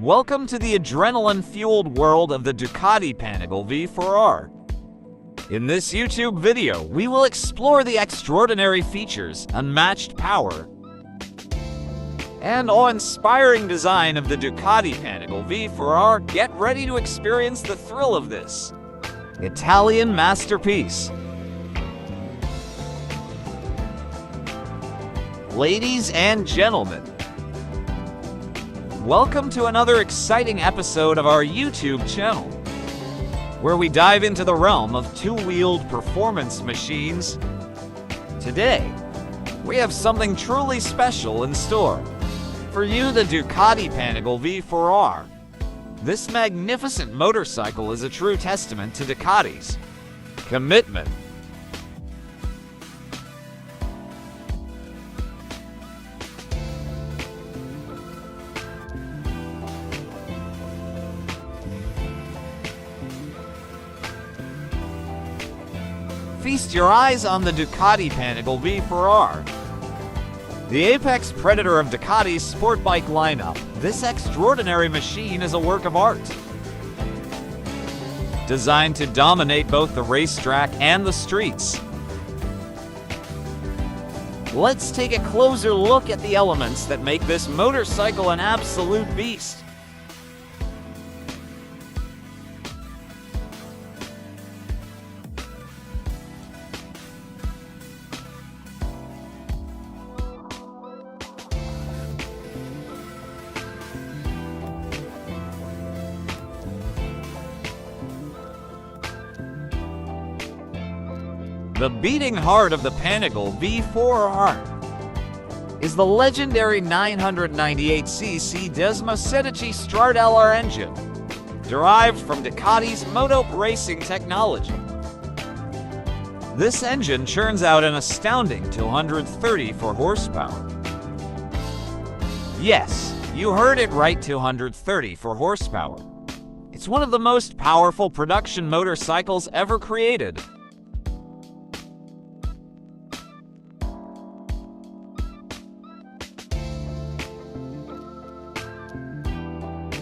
Welcome to the adrenaline-fueled world of the Ducati Panigale V4R. In this YouTube video, we will explore the extraordinary features, unmatched power, and awe-inspiring design of the Ducati Panigale V4R. Get ready to experience the thrill of this Italian masterpiece. Ladies and gentlemen, welcome to another exciting episode of our YouTube channel, where we dive into the realm of two-wheeled performance machines. Today, we have something truly special in store. For you, the Ducati Panigale V4R. This magnificent motorcycle is a true testament to Ducati's commitment. Feast your eyes on the Ducati Panigale V4R. The apex predator of Ducati's Sportbike lineup, this extraordinary machine is a work of art. Designed to dominate both the racetrack and the streets. Let's take a closer look at the elements that make this motorcycle an absolute beast. The beating heart of the Panigale V4R is the legendary 998cc Desmosedici Stradale engine, derived from Ducati's Moto racing technology. This engine churns out an astounding 234 horsepower. Yes, you heard it right, 234 horsepower. It's one of the most powerful production motorcycles ever created.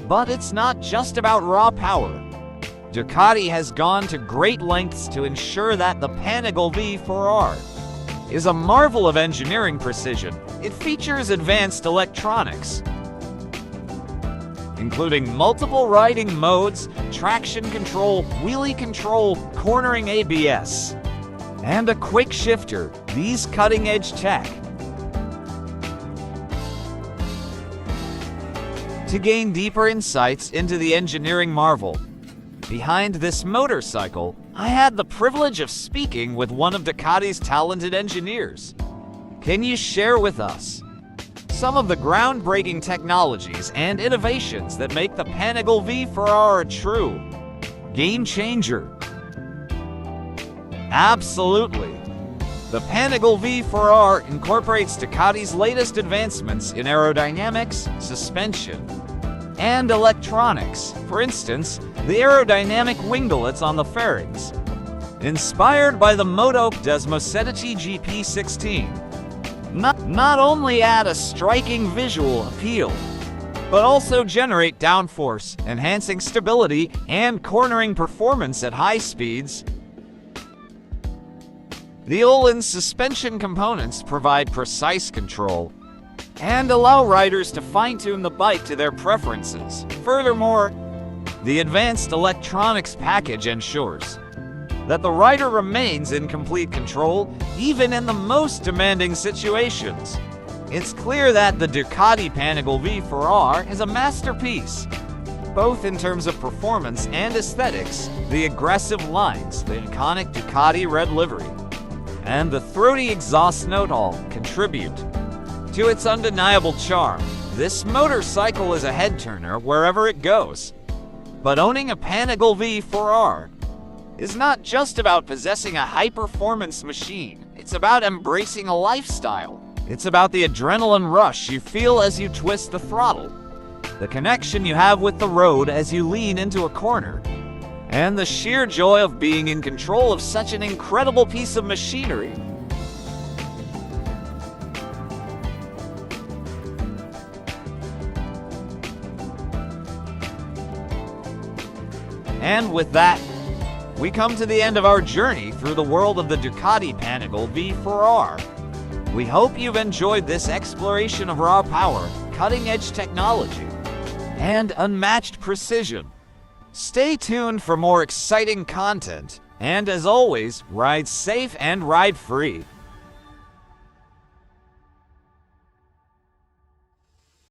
But it's not just about raw power. Ducati has gone to great lengths to ensure that the Panigale V4R is a marvel of engineering precision. It features advanced electronics, including multiple riding modes, traction control, wheelie control, cornering ABS, and a quick shifter. These cutting-edge tech to gain deeper insights into the engineering marvel behind this motorcycle, I had the privilege of speaking with one of Ducati's talented engineers. Can you share with us some of the groundbreaking technologies and innovations that make the Panigale V4R a true game changer? Absolutely. The Panigale V4R incorporates Ducati's latest advancements in aerodynamics, suspension, and electronics. For instance, the aerodynamic winglets on the fairings, inspired by the Moto Desmosedici GP16, not only add a striking visual appeal, but also generate downforce, enhancing stability and cornering performance at high speeds. The Öhlins suspension components provide precise control and allow riders to fine-tune the bike to their preferences. Furthermore, the advanced electronics package ensures that the rider remains in complete control even in the most demanding situations. It's clear that the Ducati Panigale V4R is a masterpiece, both in terms of performance and aesthetics. The aggressive lines, the iconic Ducati red livery, and the throaty exhaust note all contribute to its undeniable charm. This motorcycle is a head-turner wherever it goes. But owning a Panigale V4R is not just about possessing a high-performance machine. It's about embracing a lifestyle. It's about the adrenaline rush you feel as you twist the throttle, the connection you have with the road as you lean into a corner, and the sheer joy of being in control of such an incredible piece of machinery. And with that, we come to the end of our journey through the world of the Ducati Panigale V4R. We hope you've enjoyed this exploration of raw power, cutting-edge technology, and unmatched precision. Stay tuned for more exciting content, and as always, ride safe and ride free.